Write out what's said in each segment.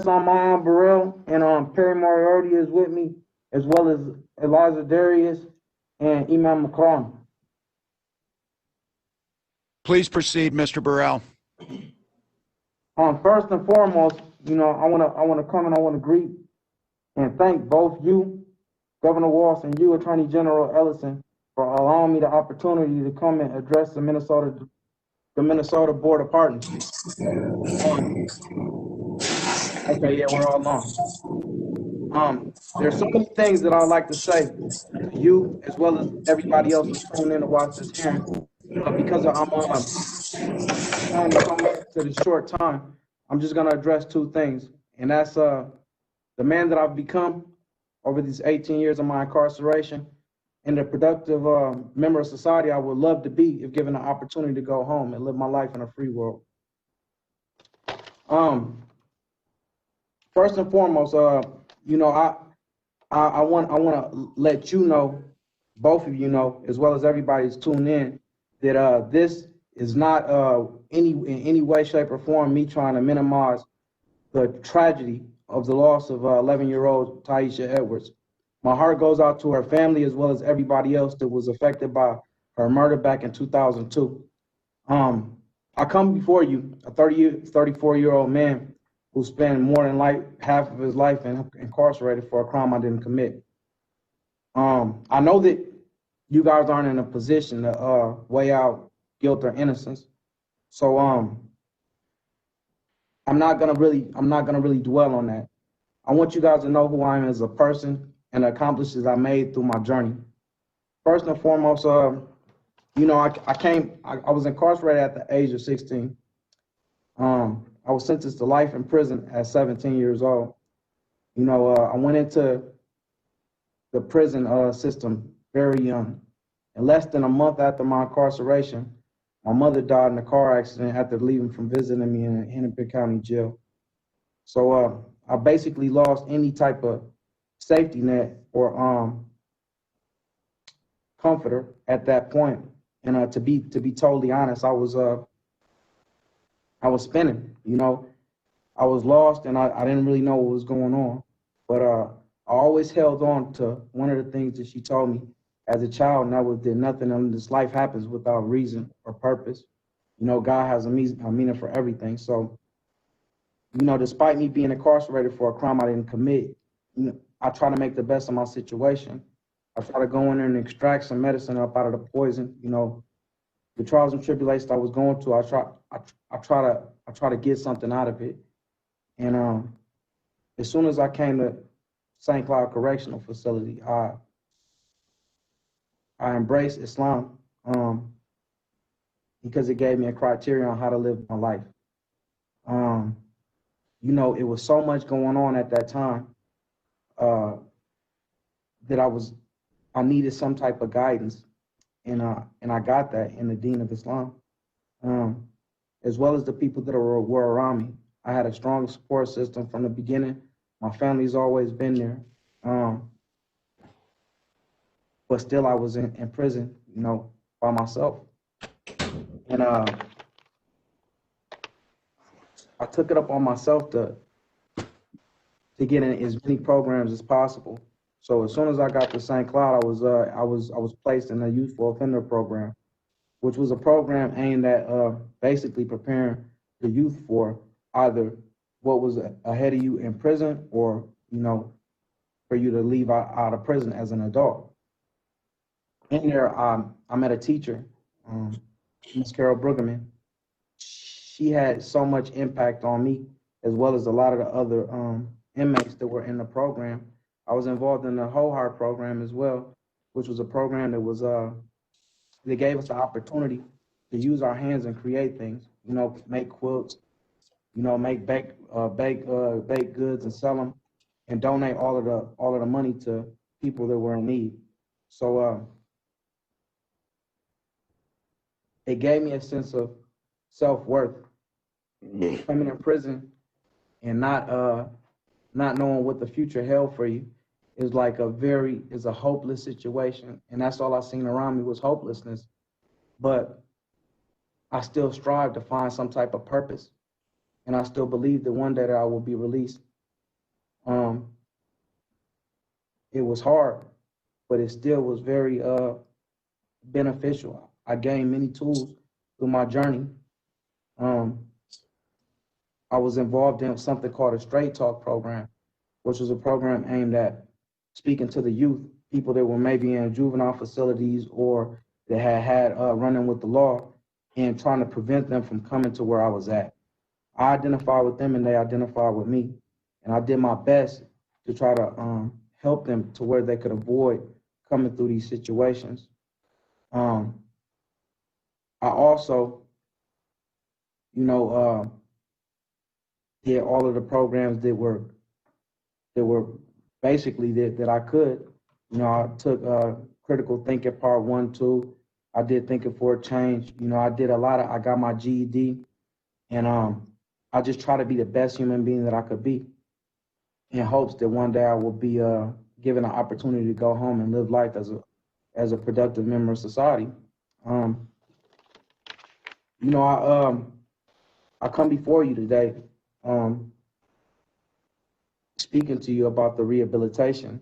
I'm Myon Burrell, and Perry Moriarty is with me, as well as Eliza Darius and Imam McClellan. Please proceed, Mr. Burrell. First and foremost, I wanna come and I wanna greet and thank both you, Governor Walsh, and you, Attorney General Ellison, for allowing me the opportunity to come and address the Minnesota Board of Pardons. Okay, yeah, we're all on. There's so many things that I'd like to say to you, as well as everybody else who's tuning in to watch this hearing. Because I'm trying to come to this short time, I'm just gonna address two things, and that's the man that I've become over these 18 years of my incarceration, and the productive member of society I would love to be if given the opportunity to go home and live my life in a free world. First and foremost, I want to let you know, both of you know, as well as everybody that's tuned in, that this is not in any way, shape, or form me trying to minimize the tragedy of the loss of 11-year-old Taisha Edwards. My heart goes out to her family as well as everybody else that was affected by her murder back in 2002. I come before you, a 34-year-old man who spent more than half of his life incarcerated for a crime I didn't commit. I know that you guys aren't in a position to weigh out guilt or innocence, so I'm not gonna really dwell on that. I want you guys to know who I am as a person and the accomplishments I made through my journey. First and foremost, I was incarcerated at the age of 16. I was sentenced to life in prison at 17 years old. I went into the prison system very young. And less than a month after my incarceration, my mother died in a car accident after leaving from visiting me in Hennepin County Jail. So I basically lost any type of safety net or comforter at that point. And to be totally honest, I was spinning. I was lost and I didn't really know what was going on. But I always held on to one of the things that she told me as a child, and that was that nothing in this life happens without reason or purpose. God has a meaning for everything. So, despite me being incarcerated for a crime I didn't commit, I try to make the best of my situation. I try to go in there and extract some medicine up out of the poison. The trials and tribulations I was going through, I try to get something out of it. And as soon as I came to St. Cloud Correctional Facility, I embraced Islam because it gave me a criteria on how to live my life. It was so much going on at that time that I needed some type of guidance, and I got that in the Dean of Islam, as well as the people that were around me. I had a strong support system from the beginning. My family's always been there. But still I was in prison, by myself. And I took it up on myself to get in as many programs as possible. So as soon as I got to St. Cloud, I was placed in a youthful offender program, which was a program aimed at basically preparing the youth for either what was ahead of you in prison or, for you to leave out of prison as an adult. In there, I met a teacher, Ms. Carol Brueggemann. She had so much impact on me, as well as a lot of the other inmates that were in the program. I was involved in the Whole Heart program as well, which was a program that gave us the opportunity to use our hands and create things. Make quilts, make baked goods and sell them, and donate all of the money to people that were in need. So it gave me a sense of self-worth. Coming in prison and not knowing what the future held for you is like a hopeless situation. And that's all I seen around me was hopelessness. But I still strive to find some type of purpose. And I still believe that one day that I will be released Um, it was hard, but it still was very beneficial. I gained many tools through my journey. Um, I was involved in something called a Straight Talk program, which was a program aimed at speaking to the youth, people that were maybe in juvenile facilities or that had run-in with the law, and trying to prevent them from coming to where I was at. I identified with them and they identified with me. And I did my best to try to help them to where they could avoid coming through these situations. Um, I also, you know, did all of the programs that were basically that I could. You know, I took critical thinking part 1, 2. I did thinking for a change. You know, I got my GED, and I just try to be the best human being that I could be, in hopes that one day I will be given an opportunity to go home and live life as a productive member of society. Um, you know, I come before you today, um, speaking to you about the rehabilitation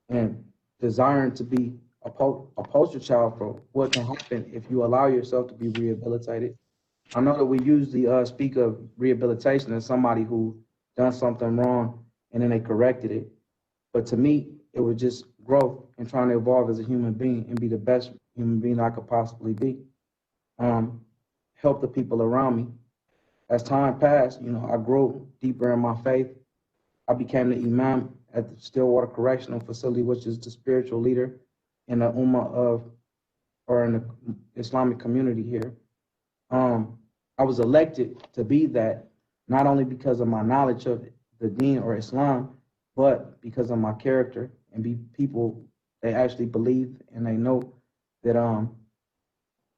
and desiring to be a poster child for what can happen if you allow yourself to be rehabilitated. I know that we usually speak of rehabilitation as somebody who done something wrong and then they corrected it. But to me, it was just growth and trying to evolve as a human being and be the best human being I could possibly be. Help the people around me. As time passed, you know, I grew deeper in my faith. I became the imam at the Stillwater Correctional Facility, which is the spiritual leader in the Ummah or in the Islamic community here. I was elected to be that, not only because of my knowledge of the Deen or Islam, but because of my character and be people they actually believe and they know that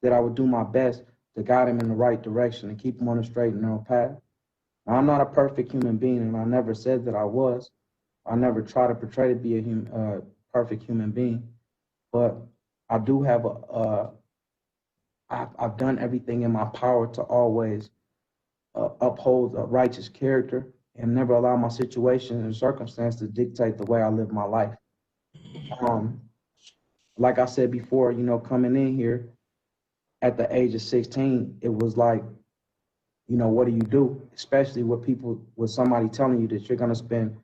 that I would do my best to guide them in the right direction and keep them on the straight and narrow path. Now, I'm not a perfect human being, and I never said that I was. I never try to portray to be a perfect human being, but I do have I've done everything in my power to always uphold a righteous character and never allow my situation and circumstance to dictate the way I live my life. Um, like I said before, you know, coming in here at the age of 16, it was like, you know, what do you do? Especially with somebody telling you that you're going to spend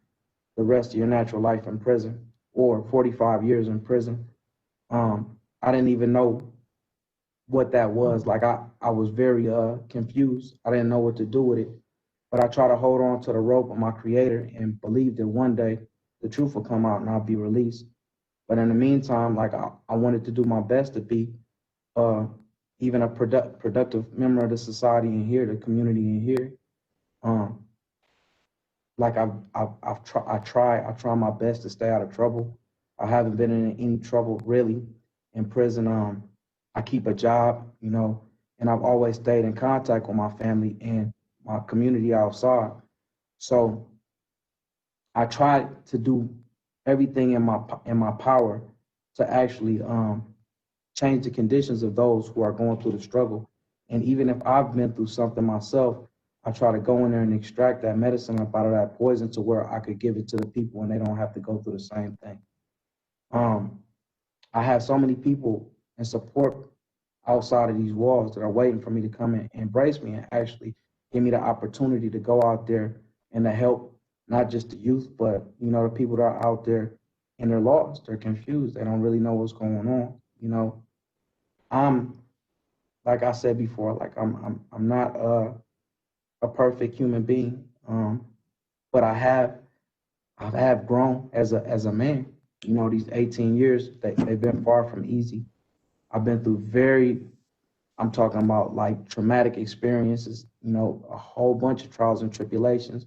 the rest of your natural life in prison or 45 years in prison. I didn't even know what that was. Like I was very confused. I didn't know what to do with it. But I try to hold on to the rope of my creator and believe that one day the truth will come out and I'll be released. But in the meantime, like I wanted to do my best to be uh, even a productive member of the society in here, the community in here. Um, like I try my best to stay out of trouble. I haven't been in any trouble really in prison. I keep a job, you know, and I've always stayed in contact with my family and my community outside. So I try to do everything in my power to actually change the conditions of those who are going through the struggle. And even if I've been through something myself, I try to go in there and extract that medicine up out of that poison to where I could give it to the people and they don't have to go through the same thing. I have so many people and support outside of these walls that are waiting for me to come and embrace me and actually give me the opportunity to go out there and to help not just the youth, but you know, the people that are out there and they're lost, they're confused, they don't really know what's going on. You know, I'm like I said before, like I'm not a perfect human being, but I have grown as a man. You know, these 18 years they've been far from easy. I've been through I'm talking about like traumatic experiences, you know, a whole bunch of trials and tribulations,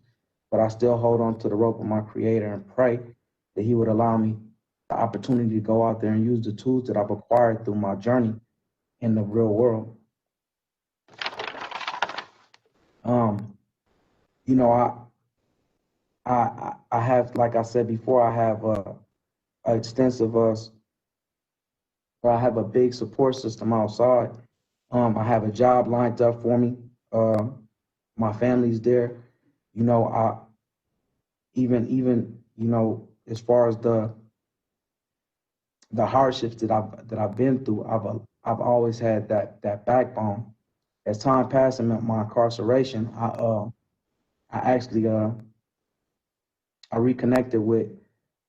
but I still hold on to the rope of my creator and pray that he would allow me the opportunity to go out there and use the tools that I've acquired through my journey in the real world. Um, you know, I have, like I said before, I have a extensive I have a big support system outside. I have a job lined up for me. My family's there. You know, even as far as the hardships that I've been through, I've always had that backbone. As time passed in my incarceration, I actually I reconnected with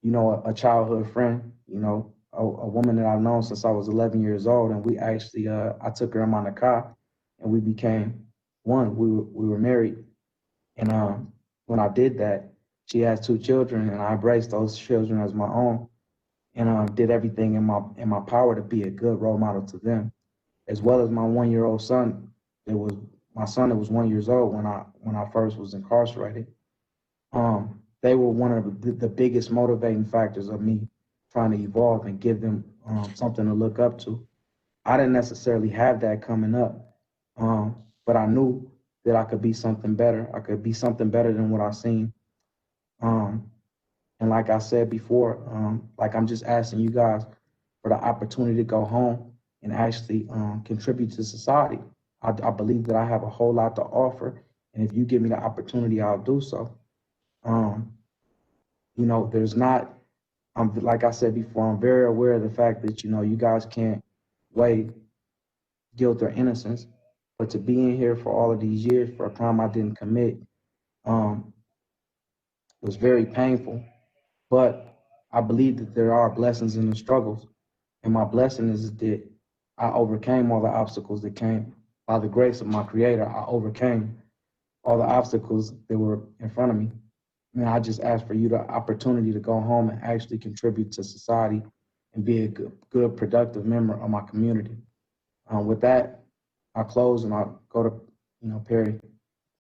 a childhood friend, a woman that I've known since I was 11 years old, and we actually I took her in my car, and we became one. We were married, and when I did that, she has 2 children, and I embraced those children as my own, and did everything in my power to be a good role model to them, as well as my 1-year-old son. It was my son that was 1 years old when I first was incarcerated. They were one of the biggest motivating factors of me trying to evolve and give them something to look up to. I didn't necessarily have that coming up, but I knew that I could be something better. I could be something better than what I seen. Um, and like I said before, like I'm just asking you guys for the opportunity to go home and actually contribute to society. I believe that I have a whole lot to offer, and if you give me the opportunity, I'll do so. Um, there's not, like I said before, I'm very aware of the fact that, you guys can't weigh guilt or innocence, but to be in here for all of these years for a crime I didn't commit um, was very painful. But I believe that there are blessings in the struggles. And my blessing is that I overcame all the obstacles that came. By the grace of my creator, I overcame all the obstacles that were in front of me. And I just ask for you the opportunity to go home and actually contribute to society and be a good productive member of my community. With that, I'll close and I'll go to, Perry.